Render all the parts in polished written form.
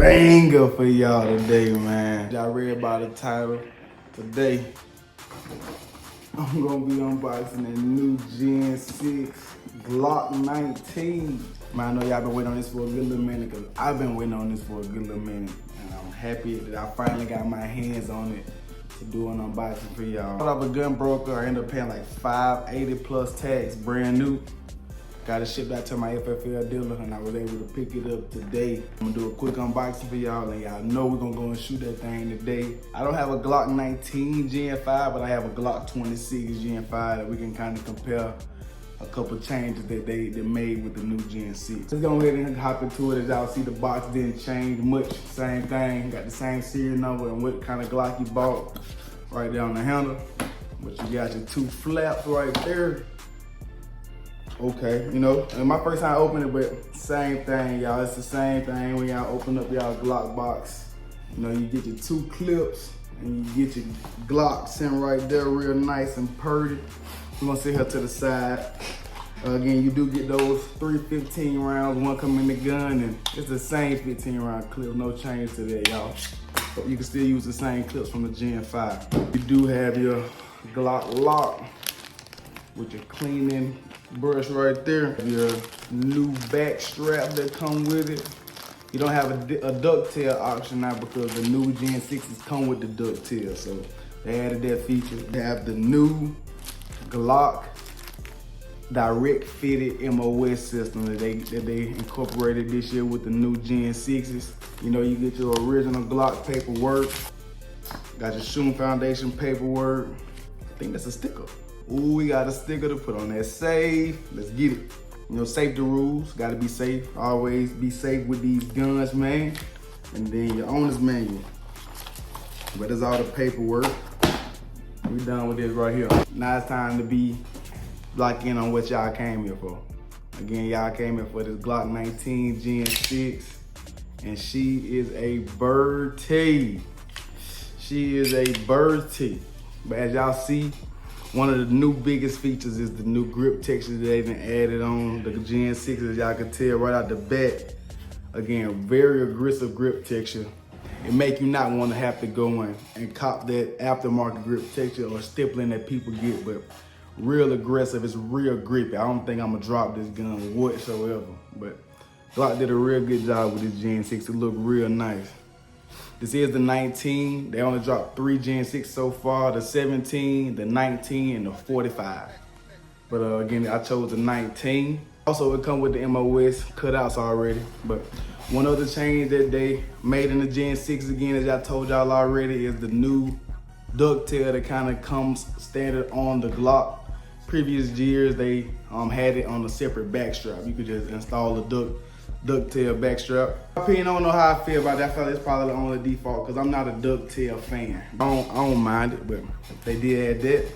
banger for y'all today, man. Y'all read by the title. Today, I'm gonna be unboxing the new Gen 6 Glock 19. Man, I know y'all been waiting on this for a good little minute, because I've been waiting on this for a good little minute. And I'm happy that I finally got my hands on it to do an unboxing for y'all. I thought I was a gun broker. I ended up paying like $580 plus tax, brand new. Got it shipped out to my FFL dealer, and I was able to pick it up today. I'm gonna do a quick unboxing for y'all, and y'all know we're gonna go and shoot that thing today. I don't have a Glock 19 Gen 5, but I have a Glock 26 Gen 5 that we can kind of compare a couple changes that they made with the new Gen 6. Let's go ahead and hop into it. As y'all see, the box didn't change much. Same thing, got the same serial number and what kind of Glock you bought right there on the handle. But you got your two flaps right there. Okay, you know, and my first time opening it, but same thing, y'all. It's the same thing when y'all open up y'all Glock box. You know, you get your two clips and you get your Glock sitting right there real nice and purdy. We're gonna sit her to the side. Again, you do get those 3 15 rounds, one come in the gun, and it's the same 15 round clip, no change to that, y'all. But you can still use the same clips from the Gen 5. You do have your Glock lock with your cleaning brush right there. Your new back strap that come with it. You don't have a ducktail option now because the new Gen 6s come with the ducktail, so they added that feature. They have the new Glock direct fitted MOS system that they incorporated this year with the new Gen 6s. You know, you get your original Glock paperwork, got your Shooting Foundation paperwork. I think that's a sticker. Ooh, we got a sticker to put on that safe. Let's get it. You know, safety rules, gotta be safe. Always be safe with these guns, man. And then your owner's manual. But that's all the paperwork. We done with this right here. Now it's time to be locked in on what y'all came here for. Again, y'all came here for this Glock 19 Gen 6. And she is a birdie. She is a birdie. But as y'all see, one of the new biggest features is the new grip texture that they even added on the Gen 6, as y'all can tell right out the bat. Again, very aggressive grip texture. It make you not want to have to go in and cop that aftermarket grip texture or stippling that people get, but real aggressive, it's real grippy. I don't think I'm gonna drop this gun whatsoever, but Glock did a real good job with this Gen 6. It looked real nice. This is the 19. They only dropped 3 Gen 6 so far, the 17, the 19, and the 45. But again, I chose the 19. Also, it comes with the MOS cutouts already. But one other change that they made in the Gen 6, again, as I told y'all already, is the new ducktail that kind of comes standard on the Glock. Previous years, they had it on a separate backstrap. You could just install the ducktail backstrap. My opinion, I don't know how I feel about that. I feel like it's probably the only default because I'm not a ducktail fan. I don't mind it, but they did add that.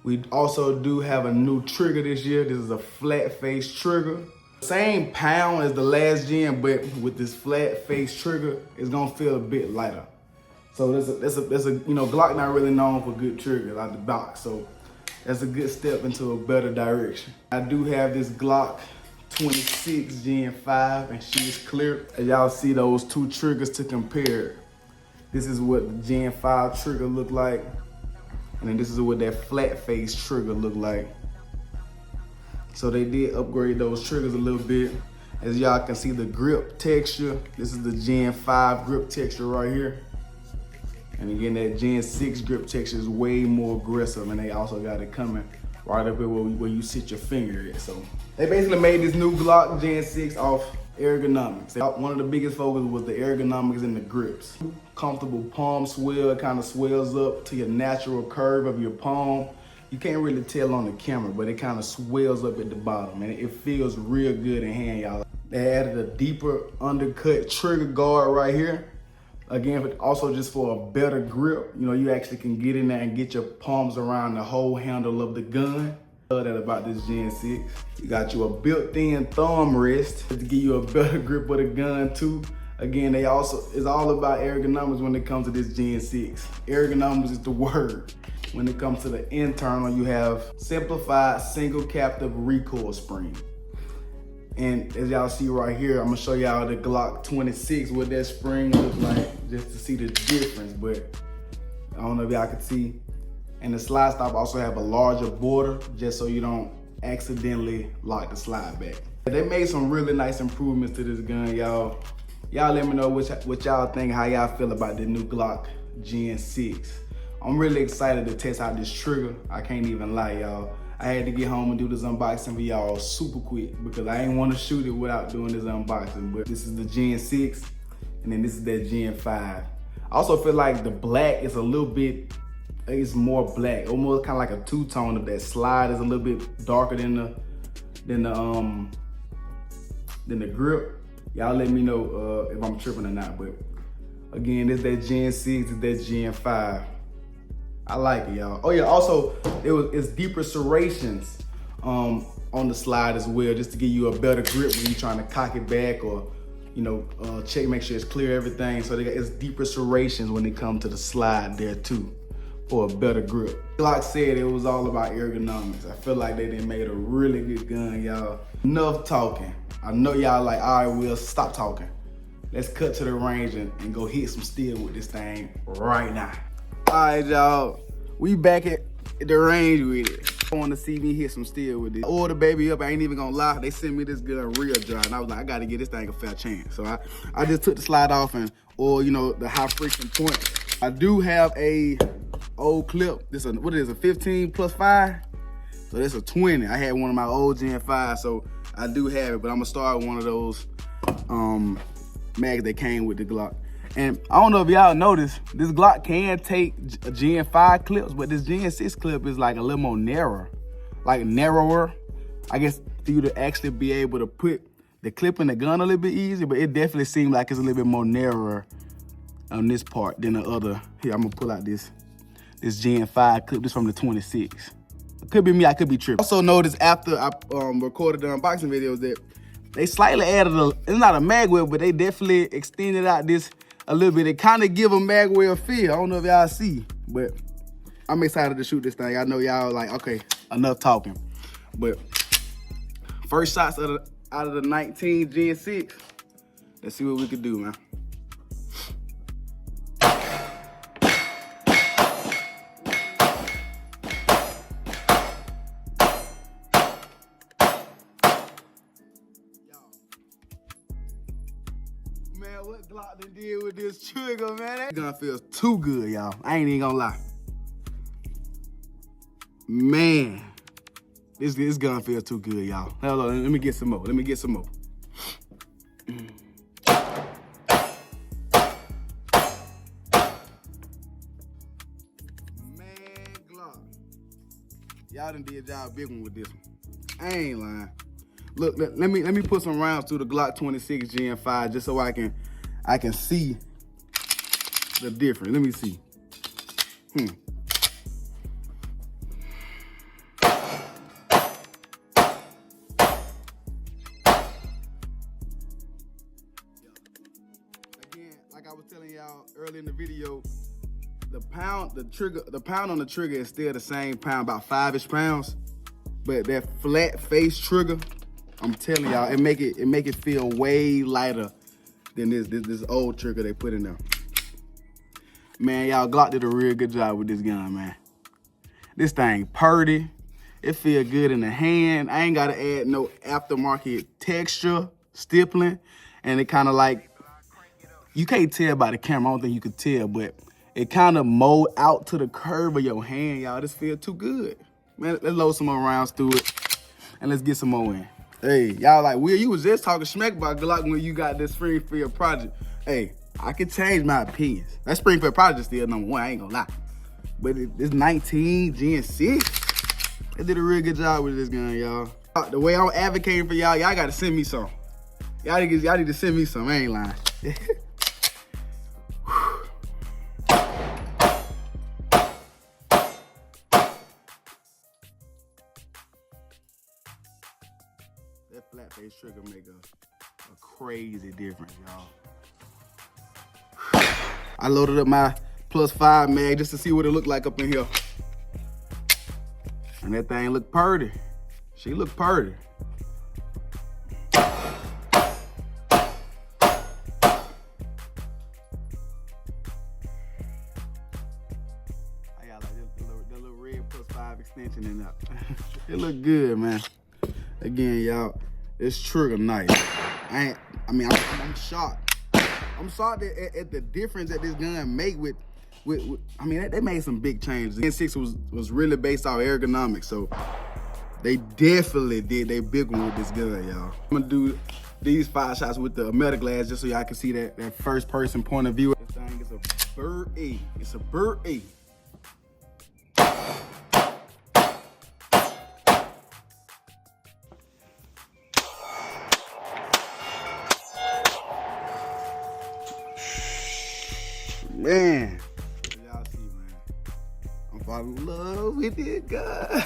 We also do have a new trigger this year. This is a flat face trigger. Same pound as the last gen, but with this flat face trigger, it's gonna feel a bit lighter. So that's a you know, Glock not really known for good triggers out the box, so that's a good step into a better direction. I do have this Glock 26 Gen 5, and she's clear. As y'all see those two triggers to compare, this is what the Gen 5 trigger look like, and then this is what that flat face trigger look like. So they did upgrade those triggers a little bit. As y'all can see the grip texture, this is the Gen 5 grip texture right here. And again, that Gen 6 grip texture is way more aggressive, and they also got it coming right up here where you sit your finger at. So they basically made this new Glock Gen 6 off ergonomics. One of the biggest focus was the ergonomics and the grips. Comfortable palm swell, it kind of swells up to your natural curve of your palm. You can't really tell on the camera, but it kind of swells up at the bottom, and it feels real good in hand, y'all. They added a deeper undercut trigger guard right here. Again, but also just for a better grip. You know, you actually can get in there and get your palms around the whole handle of the gun. I love that about this Gen 6. You got you a built-in thumb rest to give you a better grip of the gun too. Again, it's all about ergonomics when it comes to this Gen 6. Ergonomics is the word. When it comes to the internal, you have simplified single captive recoil spring. And as y'all see right here, I'm gonna show y'all the Glock 26, what that spring looks like, just to see the difference. But I don't know if y'all can see. And the slide stop also have a larger border, just so you don't accidentally lock the slide back. They made some really nice improvements to this gun, y'all. Y'all let me know what y'all think, how y'all feel about the new Glock Gen 6. I'm really excited to test out this trigger. I can't even lie, y'all. I had to get home and do this unboxing for y'all super quick because I ain't want to shoot it without doing this unboxing. But this is the Gen 6, and then this is that Gen 5. I also feel like the black is a little bit, it's more black, almost kind of like a two-tone of that slide is a little bit darker than the grip. Y'all let me know if I'm tripping or not. But again, this is that Gen 6, this is that Gen 5. I like it, y'all. Oh yeah, also it's deeper serrations on the slide as well, just to give you a better grip when you're trying to cock it back or check, make sure it's clear, everything. So it's deeper serrations when it comes to the slide there too, for a better grip. Glock said it was all about ergonomics. I feel like they done made a really good gun, y'all. Enough talking. I know y'all like, all right, Will, stop talking. Let's cut to the range and go hit some steel with this thing right now. All right, y'all, we back at the range with it. I want to see me hit some steel with it. I ordered the baby up, I ain't even gonna lie. They sent me this gun real dry, and I was like, I gotta give this thing a fair chance. So I just took the slide off and, the high friction point. I do have a old clip. This what it is, a 15 plus 5? So that's a 20. I had one of my old Gen 5, so I do have it, but I'm gonna start with one of those mags that came with the Glock. And I don't know if y'all noticed, this Glock can take Gen 5 clips, but this Gen 6 clip is like a little more narrower, I guess, for you to actually be able to put the clip in the gun a little bit easier, but it definitely seems like it's a little bit more narrower on this part than the other. Here, I'm gonna pull out this Gen 5 clip, this from the 26. It could be me, I could be tripping. Also noticed after I recorded the unboxing videos that they slightly added it's not a mag well, but they definitely extended out this a little bit. It kind of give a mag well feel. I don't know if y'all see, but I'm excited to shoot this thing. I know y'all like, okay, enough talking. But first shots out of the 19 Gen 6. Let's see what we can do, man. Man, what Glock done did with this trigger, man? That gun feels too good, y'all. I ain't even gonna lie. Man, this gun feels too good, y'all. Hold on, let me get some more. Man, Glock. Y'all done did y'all big one with this one. I ain't lying. Look, let me put some rounds through the Glock 26 Gen 5 just so I can see the difference. Let me see. Again, like I was telling y'all earlier in the video, the pound on the trigger is still the same pound, about 5-ish pounds. But that flat face trigger, I'm telling y'all, it make it feel way lighter than this old trigger they put in there. Man, y'all, Glock did a real good job with this gun, man. This thing purty. It feel good in the hand. I ain't gotta add no aftermarket texture, stippling, and it kind of like, you can't tell by the camera, I don't think you could tell, but it kind of mold out to the curve of your hand, y'all. This feel too good. Man, let's load some more rounds through it, and let's get some more in. Hey, y'all like, Will, you was just talking smack about Glock when you got this Springfield project. Hey, I can change my opinions. That Springfield project still #1, I ain't gonna lie. But this 19 Gen 6, they did a real good job with this gun, y'all. The way I'm advocating for y'all, y'all gotta send me some. Y'all need to send me some, I ain't lying. That flat face trigger make a crazy difference, y'all. I loaded up my +5 mag just to see what it looked like up in here. And that thing looked purty. She looked purty. extension in that. It look good, man. Again, y'all, it's trigger nice. I'm shocked. I'm shocked at the difference that this gun make with I mean, they made some big changes. The N6 was really based off ergonomics, so they definitely did their big one with this gun, y'all. I'm gonna do these 5 shots with the metal glass just so y'all can see that first person point of view. This thing is a bird A. It's a bird A. Man, y'all see, man, I'm falling in love with this gun.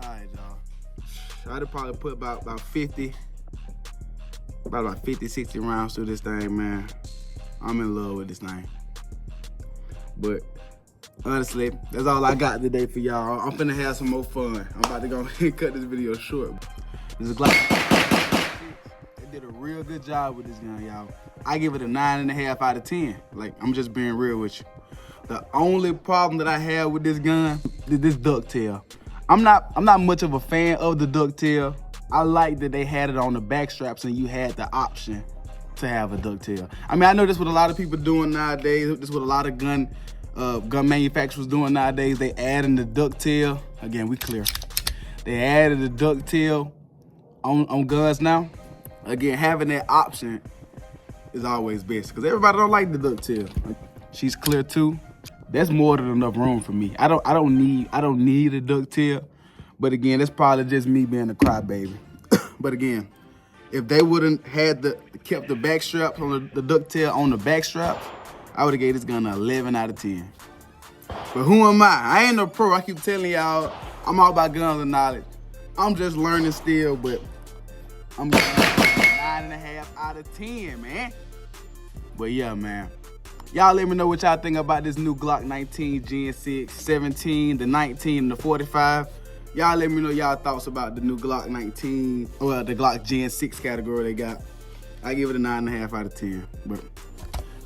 Alright, y'all. I'd probably put about 50, 60 rounds through this thing, man. I'm in love with this thing. But honestly, that's all I got today for y'all. I'm finna have some more fun. I'm about to go and cut this video short. This is Glock. They did a real good job with this gun, y'all. I give it a 9.5 out of 10. Like, I'm just being real with you. The only problem that I have with this gun is this ducktail. I'm not much of a fan of the ducktail. I like that they had it on the back straps and you had the option to have a ducktail. I mean, I know this is what a lot of people doing nowadays. This is what a lot of gun manufacturers doing nowadays. They adding the ducktail. Again, we clear. They added the ducktail on guns now. Again, having that option is always best because everybody don't like the ducktail. Like, she's clear too. That's more than enough room for me. I don't need a ducktail, but again, that's probably just me being a crybaby. But again, if they wouldn't kept the back straps on the ducktail on the back straps, I would have gave this gun an 11 out of 10. But who am I? I ain't no pro. I keep telling y'all, I'm all about guns and knowledge. I'm just learning still, but I'm 9.5 out of 10, man. But yeah, man. Y'all let me know what y'all think about this new Glock 19 Gen 6, 17, the 19, and the 45. Y'all let me know y'all thoughts about the new Glock 19, well, the Glock Gen 6 category they got. I give it a 9.5 out of 10. But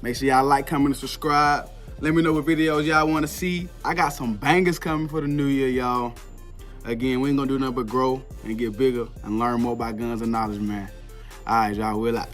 make sure y'all like, comment, and subscribe. Let me know what videos y'all want to see. I got some bangers coming for the new year, y'all. Again, we ain't gonna do nothing but grow and get bigger and learn more about guns and knowledge, man. All right, y'all, we're out.